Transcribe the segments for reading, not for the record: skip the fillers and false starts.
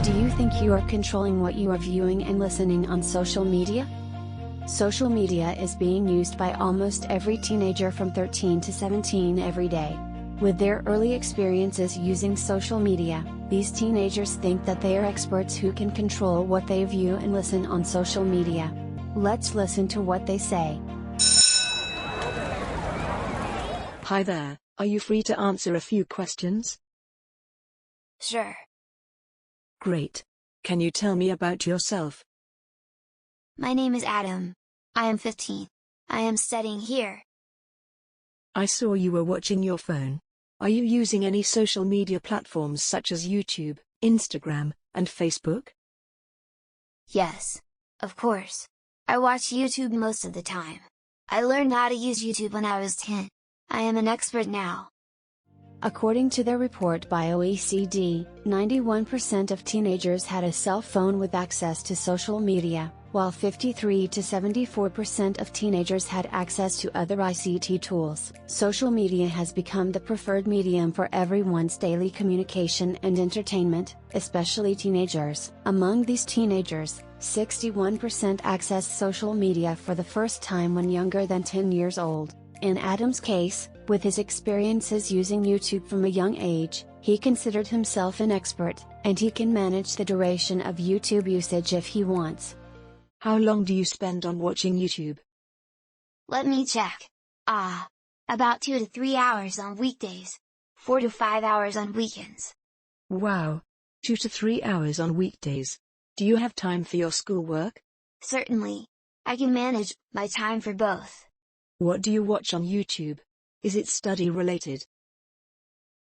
Do you think you are controlling what you are viewing and listening on social media? Social media is being used by almost every teenager from 13 to 17 every day. With their early experiences using social media, these teenagers think that they are experts who can control what they view and listen on social media. Let's listen to what they say. Hi there, are you free to answer a few questions? Sure. Great. Can you tell me about yourself? My name is Adam. I am 15. I am studying here. I saw you were watching your phone. Are you using any social media platforms such as YouTube, Instagram, and Facebook? Yes. Of course. I watch YouTube most of the time. I learned how to use YouTube when I was 10. I am an expert now. According to their report by OECD, 91% of teenagers had a cell phone with access to social media, while 53 to 74% of teenagers had access to other ICT tools. Social media has become the preferred medium for everyone's daily communication and entertainment, especially teenagers. Among these teenagers, 61% access social media for the first time when younger than 10 years old. In Adam's case, with his experiences using YouTube from a young age, he considered himself an expert, and he can manage the duration of YouTube usage if he wants. How long do you spend on watching YouTube? Let me check. About 2 to 3 hours on weekdays. 4 to 5 hours on weekends. Wow. 2 to 3 hours on weekdays. Do you have time for your schoolwork? Certainly. I can manage my time for both. What do you watch on YouTube? Is it study related?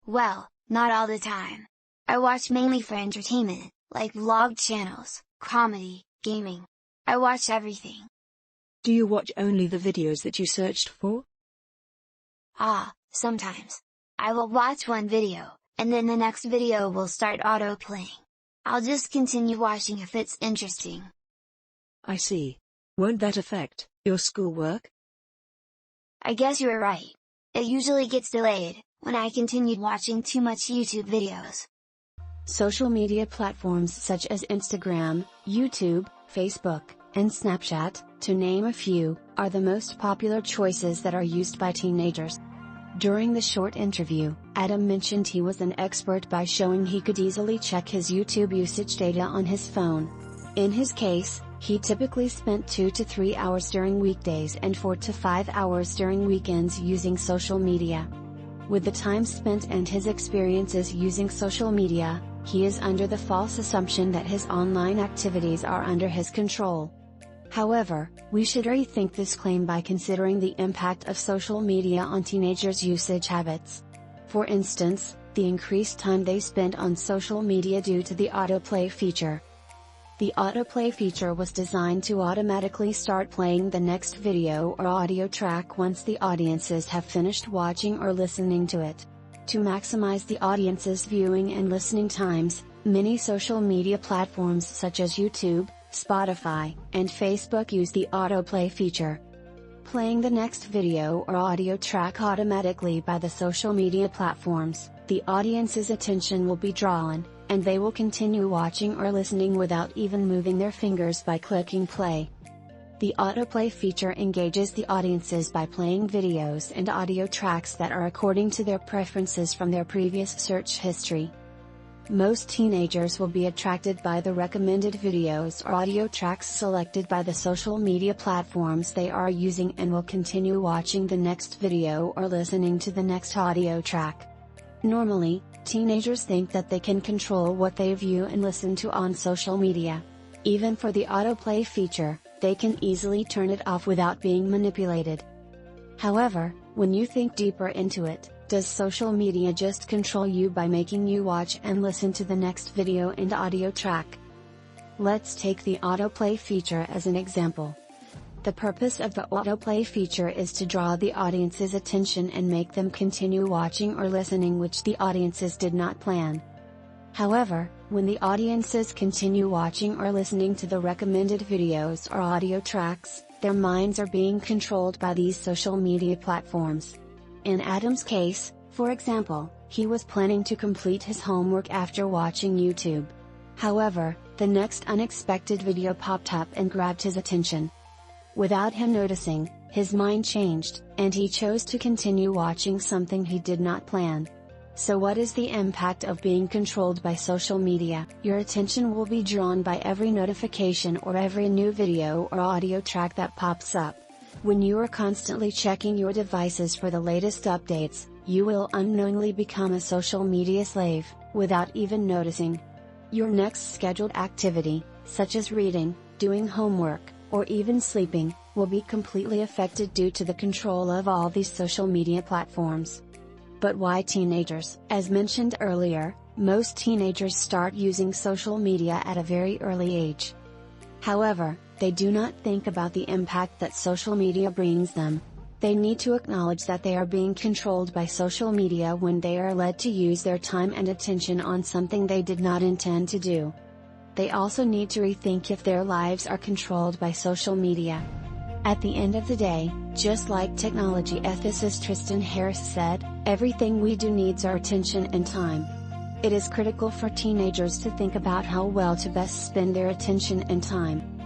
Well, not all the time. I watch mainly for entertainment, like vlog channels, comedy, gaming. I watch everything. Do you watch only the videos that you searched for? Sometimes. I will watch one video, and then the next video will start auto-playing. I'll just continue watching if it's interesting. I see. Won't that affect your schoolwork? I guess you're right. It usually gets delayed, when I continued watching too much YouTube videos. Social media platforms such as Instagram, YouTube, Facebook, and Snapchat, to name a few, are the most popular choices that are used by teenagers. During the short interview, Adam mentioned he was an expert by showing he could easily check his YouTube usage data on his phone. In his case, he typically spent 2 to 3 hours during weekdays and 4 to 5 hours during weekends using social media. With the time spent and his experiences using social media, he is under the false assumption that his online activities are under his control. However, we should rethink this claim by considering the impact of social media on teenagers' usage habits. For instance, the increased time they spend on social media due to the autoplay feature. The autoplay feature was designed to automatically start playing the next video or audio track once the audiences have finished watching or listening to it. To maximize the audience's viewing and listening times, many social media platforms such as YouTube, Spotify, and Facebook use the autoplay feature. Playing the next video or audio track automatically by the social media platforms, the audience's attention will be drawn, and they will continue watching or listening without even moving their fingers by clicking play. The autoplay feature engages the audiences by playing videos and audio tracks that are according to their preferences from their previous search history. Most teenagers will be attracted by the recommended videos or audio tracks selected by the social media platforms they are using and will continue watching the next video or listening to the next audio track. Normally, teenagers think that they can control what they view and listen to on social media. Even for the autoplay feature, they can easily turn it off without being manipulated. However, when you think deeper into it, does social media just control you by making you watch and listen to the next video and audio track? Let's take the autoplay feature as an example. The purpose of the autoplay feature is to draw the audience's attention and make them continue watching or listening, which the audiences did not plan. However, when the audiences continue watching or listening to the recommended videos or audio tracks, their minds are being controlled by these social media platforms. In Adam's case, for example, he was planning to complete his homework after watching YouTube. However, the next unexpected video popped up and grabbed his attention. Without him noticing, his mind changed, and he chose to continue watching something he did not plan. So what is the impact of being controlled by social media? Your attention will be drawn by every notification or every new video or audio track that pops up. When you are constantly checking your devices for the latest updates, you will unknowingly become a social media slave, without even noticing. Your next scheduled activity, such as reading, doing homework, or even sleeping, will be completely affected due to the control of all these social media platforms. But why teenagers? As mentioned earlier, most teenagers start using social media at a very early age. However, they do not think about the impact that social media brings them. They need to acknowledge that they are being controlled by social media when they are led to use their time and attention on something they did not intend to do. They also need to rethink if their lives are controlled by social media. At the end of the day, just like technology ethicist Tristan Harris said, everything we do needs our attention and time. It is critical for teenagers to think about how well to best spend their attention and time.